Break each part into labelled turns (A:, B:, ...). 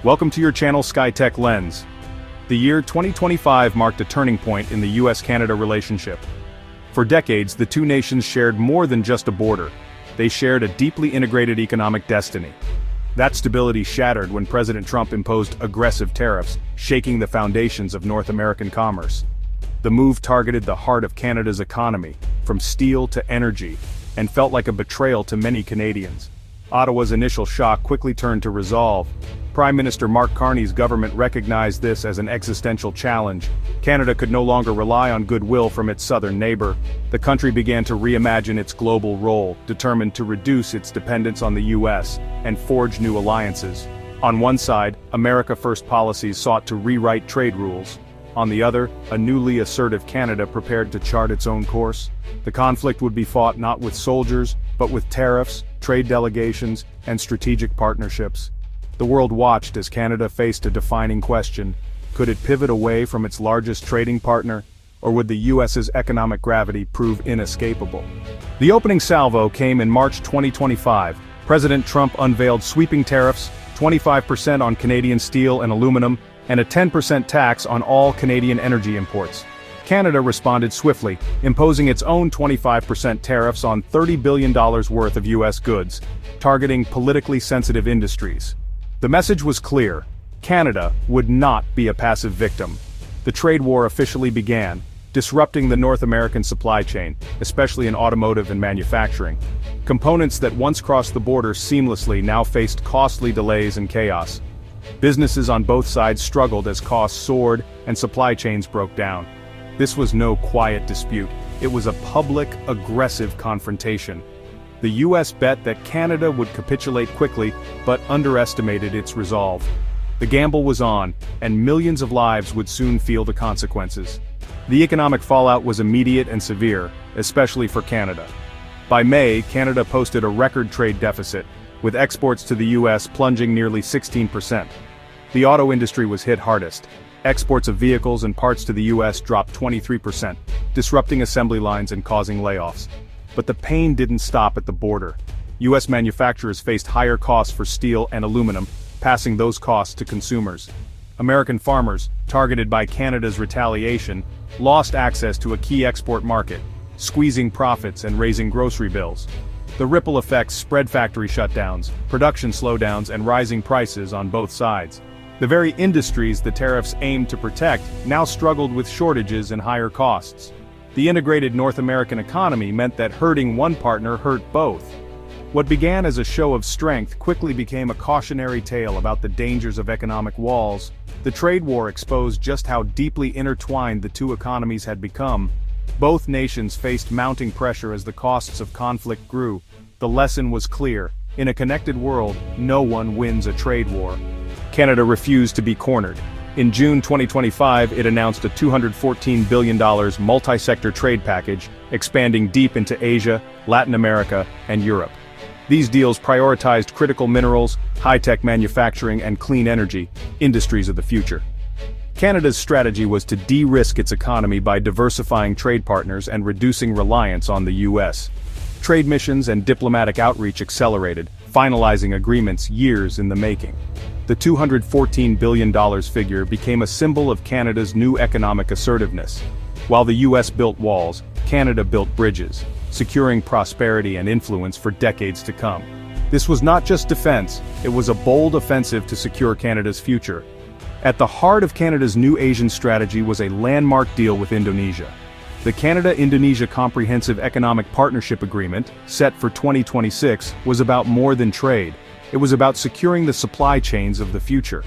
A: Welcome to your channel Skytech-Lens. The year 2025 marked a turning point in the US-Canada relationship. For decades, the two nations shared more than just a border. They shared a deeply integrated economic destiny. That stability shattered when President Trump imposed aggressive tariffs, shaking the foundations of North American commerce. The move targeted the heart of Canada's economy, from steel to energy, and felt like a betrayal to many Canadians. Ottawa's initial shock quickly turned to resolve. Prime Minister Mark Carney's government recognized this as an existential challenge. Canada could no longer rely on goodwill from its southern neighbor. The country began to reimagine its global role, determined to reduce its dependence on the US and forge new alliances. On one side, America First policies sought to rewrite trade rules. On the other, a newly assertive Canada prepared to chart its own course. The conflict would be fought not with soldiers, but with tariffs, trade delegations, and strategic partnerships. The world watched as Canada faced a defining question. Could it pivot away from its largest trading partner, or would the US's economic gravity prove inescapable? The opening salvo came in March 2025. President Trump unveiled sweeping tariffs, 25% on Canadian steel and aluminum, and a 10% tax on all Canadian energy imports. Canada responded swiftly, imposing its own 25% tariffs on $30 billion worth of US goods, targeting politically sensitive industries. The message was clear: Canada would not be a passive victim. The trade war officially began, disrupting the North American supply chain, especially in automotive and manufacturing. Components that once crossed the border seamlessly now faced costly delays and chaos. Businesses on both sides struggled as costs soared and supply chains broke down. This was no quiet dispute, it was a public, aggressive confrontation. The US bet that Canada would capitulate quickly, but underestimated its resolve. The gamble was on, and millions of lives would soon feel the consequences. The economic fallout was immediate and severe, especially for Canada. By May, Canada posted a record trade deficit, with exports to the US plunging nearly 16%. The auto industry was hit hardest. Exports of vehicles and parts to the US dropped 23%, disrupting assembly lines and causing layoffs. But the pain didn't stop at the border. US manufacturers faced higher costs for steel and aluminum, passing those costs to consumers. American farmers, targeted by Canada's retaliation, lost access to a key export market, squeezing profits and raising grocery bills. The ripple effects spread: factory shutdowns, production slowdowns, and rising prices on both sides. The very industries the tariffs aimed to protect now struggled with shortages and higher costs. The integrated North American economy meant that hurting one partner hurt both. What began as a show of strength quickly became a cautionary tale about the dangers of economic walls. The trade war exposed just how deeply intertwined the two economies had become. Both nations faced mounting pressure as the costs of conflict grew. The lesson was clear: in a connected world, no one wins a trade war. Canada refused to be cornered. In June 2025, it announced a $214 billion multi-sector trade package, expanding deep into Asia, Latin America, and Europe. These deals prioritized critical minerals, high-tech manufacturing, and clean energy, industries of the future. Canada's strategy was to de-risk its economy by diversifying trade partners and reducing reliance on the US. Trade missions and diplomatic outreach accelerated, finalizing agreements years in the making. The $214 billion figure became a symbol of Canada's new economic assertiveness. While the US built walls, Canada built bridges, securing prosperity and influence for decades to come. This was not just defense, it was a bold offensive to secure Canada's future. At the heart of Canada's new Asian strategy was a landmark deal with Indonesia. The Canada-Indonesia Comprehensive Economic Partnership Agreement, set for 2026, was about more than trade. It was about securing the supply chains of the future.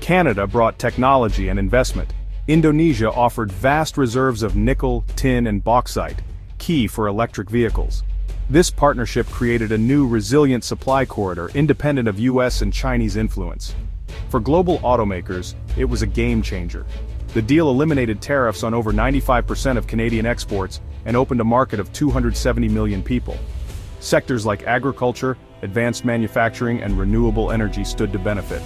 A: Canada brought technology and investment. Indonesia offered vast reserves of nickel, tin, and bauxite, key for electric vehicles. This partnership created a new resilient supply corridor independent of US and Chinese influence. For global automakers, it was a game changer. The deal eliminated tariffs on over 95% of Canadian exports and opened a market of 270 million people. Sectors like agriculture, advanced manufacturing, and renewable energy stood to benefit.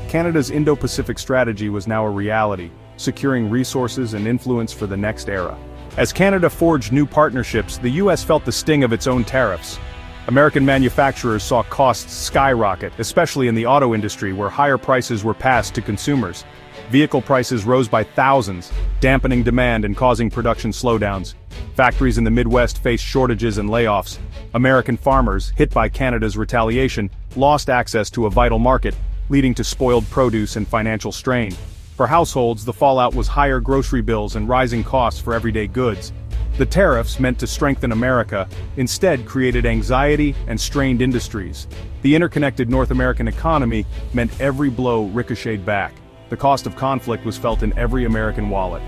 A: Canada's Indo-Pacific strategy was now a reality, securing resources and influence for the next era. As Canada forged new partnerships, the US felt the sting of its own tariffs. American manufacturers saw costs skyrocket, especially in the auto industry where higher prices were passed to consumers. Vehicle prices rose by thousands, dampening demand and causing production slowdowns. Factories in the Midwest faced shortages and layoffs. American farmers, hit by Canada's retaliation, lost access to a vital market, leading to spoiled produce and financial strain. For households, the fallout was higher grocery bills and rising costs for everyday goods. The tariffs, meant to strengthen America, instead created anxiety and strained industries. The interconnected North American economy meant every blow ricocheted back. The cost of conflict was felt in every American wallet.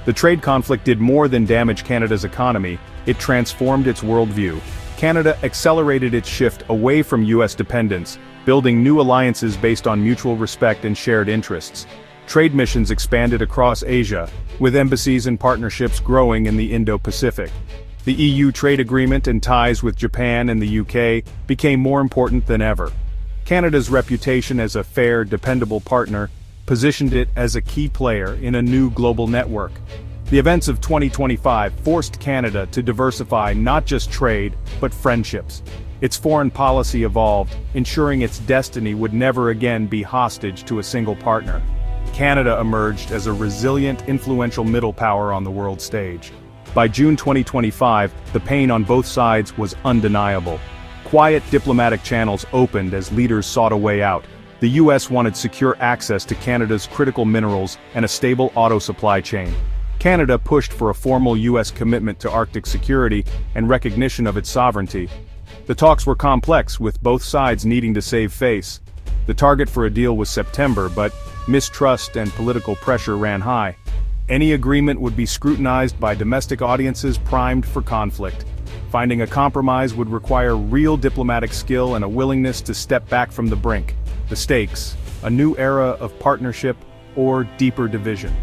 A: The trade conflict did more than damage Canada's economy, it transformed its worldview. Canada accelerated its shift away from U.S. dependence, building new alliances based on mutual respect and shared interests. Trade missions expanded across Asia, with embassies and partnerships growing in the Indo-Pacific. The EU trade agreement and ties with Japan and the UK became more important than ever. Canada's reputation as a fair, dependable partner positioned it as a key player in a new global network. The events of 2025 forced Canada to diversify not just trade, but friendships. Its foreign policy evolved, ensuring its destiny would never again be hostage to a single partner. Canada emerged as a resilient, influential middle power on the world stage. By June 2025, the pain on both sides was undeniable. Quiet diplomatic channels opened as leaders sought a way out. The US wanted secure access to Canada's critical minerals and a stable auto supply chain. Canada pushed for a formal US commitment to Arctic security and recognition of its sovereignty. The talks were complex, with both sides needing to save face. The target for a deal was September, but mistrust and political pressure ran high. Any agreement would be scrutinized by domestic audiences primed for conflict. Finding a compromise would require real diplomatic skill and a willingness to step back from the brink. The stakes: a new era of partnership or deeper division.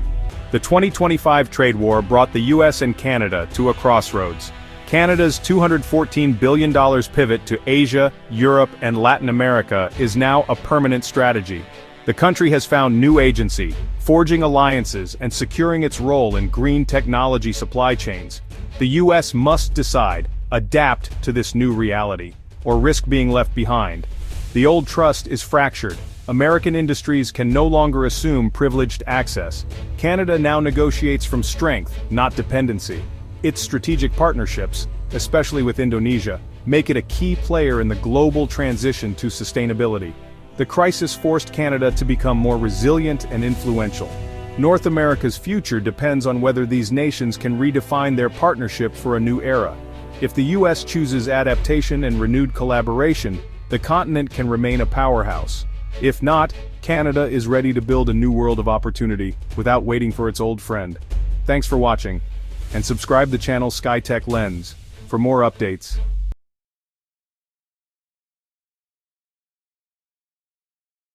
A: The 2025 trade war brought the US and Canada to a crossroads. Canada's $214 billion pivot to Asia, Europe, and Latin America is now a permanent strategy. The country has found new agency, forging alliances and securing its role in green technology supply chains. The US must decide, adapt to this new reality, or risk being left behind. The old trust is fractured. American industries can no longer assume privileged access. Canada now negotiates from strength, not dependency. Its strategic partnerships, especially with Indonesia, make it a key player in the global transition to sustainability. The crisis forced Canada to become more resilient and influential. North America's future depends on whether these nations can redefine their partnership for a new era. If the US chooses adaptation and renewed collaboration, the continent can remain a powerhouse. If not, Canada is ready to build a new world of opportunity without waiting for its old friend. Thanks for watching, and subscribe the channel Skytech-Lens for more updates.